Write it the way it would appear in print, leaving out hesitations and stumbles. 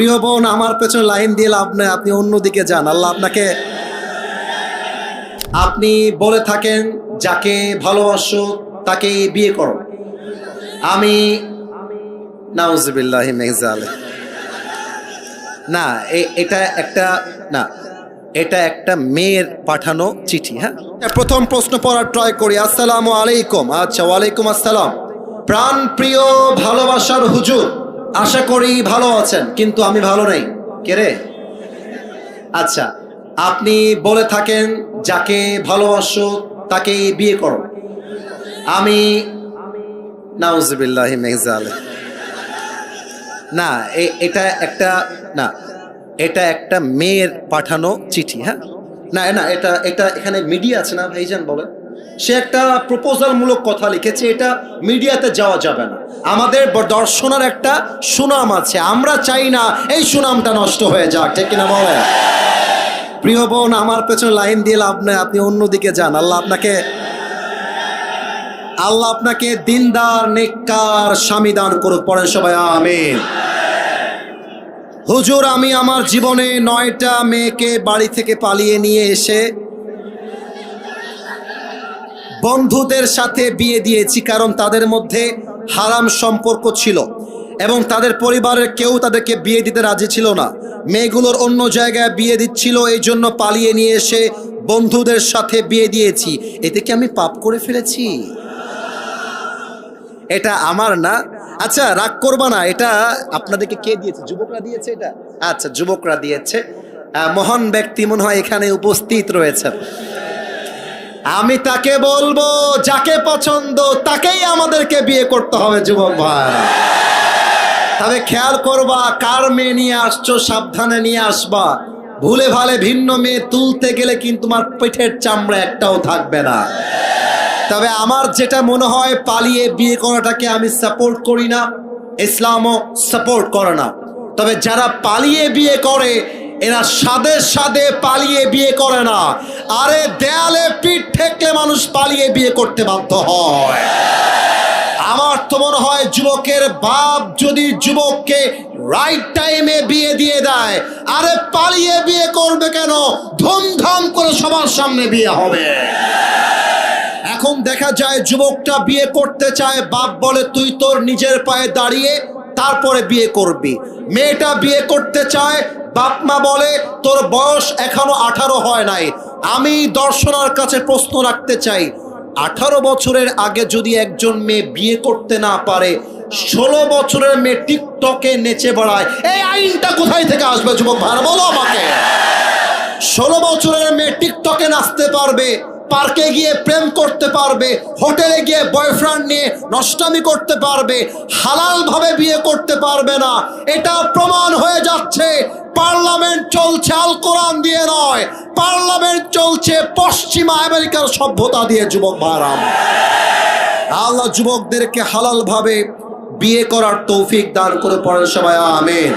প্রিয় বোন, আমার পেছনে লাইন দিয়ে লাভ নেই, আপনি অন্যদিকে যান। আল্লাহ আপনাকে, আপনি বলে থাকেন যাকে ভালোবাসো তাকে বিয়ে করো। আমি নাউজুবিল্লাহি মিন যালিক। না, এটা একটা, না, এটা একটা মেয়ের পাঠানো চিঠি। হ্যাঁ, প্রথম প্রশ্ন পড়ার ট্রাই করি। আসসালামু আলাইকুম। আচ্ছা, ওয়ালাইকুম আসসালাম। প্রাণ প্রিয় ভালোবাসার হুজুর, আশা করি ভালো আছেন, কিন্তু আমি ভালো নেই। কে রে? আচ্ছা, আপনি বলে থাকেন যাকে ভালোবাসো তাকে বিয়ে করো। আমি নাউজুবিল্লাহি মিন যালিক। না, এটা একটা, না, এটা একটা মেয়ের পাঠানো চিঠি। হ্যাঁ, না না, এটা এটা এখানে মিডিয়া আছে না ভাইজান, বলে সে একটা প্রপোজাল মূলক কথা লিখেছে, এটা মিডিয়াতে যাওয়া যাবে না। আমাদের দর্শনের একটা সুনাম আছে, আমরা চাই না এই সুনামটা নষ্ট হয়ে যাক, ঠিক কিনা বলে? প্রিয় বোন, আমার পেছনে লাইন দিয়ে লাভ নেই, আপনি অন্যদিকে যান। আল্লাহ আপনাকে দিনদার নেককার স্বামী দান করুক। পড়েন সবাই আমিন। হুজুর, আমি আমার জীবনে 9টা মেয়েকে বাড়ি থেকে পালিয়ে নিয়ে এসে বন্ধুদের সাথে বিয়ে দিয়েছি, কারণ তাদের মধ্যে হারাম সম্পর্ক ছিল এবং তাদের পরিবারের কেউ তাদেরকে বিয়ে দিতে রাজি ছিল না। মেয়েগুলোর অন্য জায়গায় বিয়ে দিচ্ছিল, এই জন্য পালিয়ে নিয়ে এসে বন্ধুদের সাথে বিয়ে দিয়েছি। এতে কি আমি পাপ করে ফেলেছি? এটা আমার না। আচ্ছা, রাগ করবা না, এটা আপনাদেরকে কে দিয়েছে? যুবকরা দিয়েছে এটা? আচ্ছা, যুবকরা দিয়েছে। মহান ব্যক্তি মনে হয় এখানে উপস্থিত রয়েছেন। আমি তাকে বলবো, যাকে পছন্দ তাকেই আমাদেরকে বিয়ে করতে হবে যুবক ভাইরা। তবে খেয়াল করবা, কার মেয়ে নিয়ে আসছো সাবধানে নিয়ে আসবা। ভুলে ভালে ভিন্ন মেয়ে তুলতে গেলে কিন্তু তোমার পেটের চামড়া একটাও থাকবে না। তবে আমার যেটা মনে হয়, পালিয়ে বিয়ে করাটাকে আমি সাপোর্ট করি না, ইসলামও সাপোর্ট করে না। তবে যারা পালিয়ে বিয়ে করে এরা সাদে সাদে পালিয়ে বিয়ে করে না। আরে দেয়ালে পিঠ ঠেকলে মানুষ পালিয়ে বিয়ে করতে বাধ্য হয়। আমার তো মনে হয় যুবকের বাপ যদি যুবককে রাইট টাইমে বিয়ে দিয়ে দেয়, আরে পালিয়ে বিয়ে করবে কেন? ধুমধাম করে সবার সামনে বিয়ে হবে। এখন দেখা যায় যুবকটা বিয়ে করতে চায়, বাপ বলে তুই তোর নিজের পায়ে দাঁড়িয়ে তারপরে বিয়ে করবি। মেয়েটা বিয়ে করতে চায়, বাপ মা বলে তোর বয়স এখনো 18 হয় নাই। আমি দর্শনার কাছে প্রশ্ন রাখতে চাই, 18 বছরের আগে যদি একজন মেয়ে বিয়ে করতে না পারে, 16 বছরের মেয়ে টিকটকে নেচে বেড়ায়, এই আইনটা কোথায় থেকে আসবে যুবক ভাইরা বলো আমাকে? 16 বছরের মেয়ে টিকটকে নাচতে পারবে, পার্কে গিয়ে প্রেম করতে পারবে, হোটেলে গিয়ে বয়ফ্রেন্ড নিয়ে নষ্টামি করতে পারবে, হালাল ভাবে বিয়ে করতে পারবে না। এটা প্রমাণ হয়ে যাচ্ছে। পার্লামেন্ট চলছে আল কোরআন দিয়ে নয়, পার্লামেন্ট চলছে পশ্চিমা আমেরিকার সভ্যতা দিয়ে। যুবক ভাইরা, আল্লাহ যুবকদেরকে হালাল ভাবে বিয়ে করার তৌফিক দান করে। পড়েন সবাই আমিন।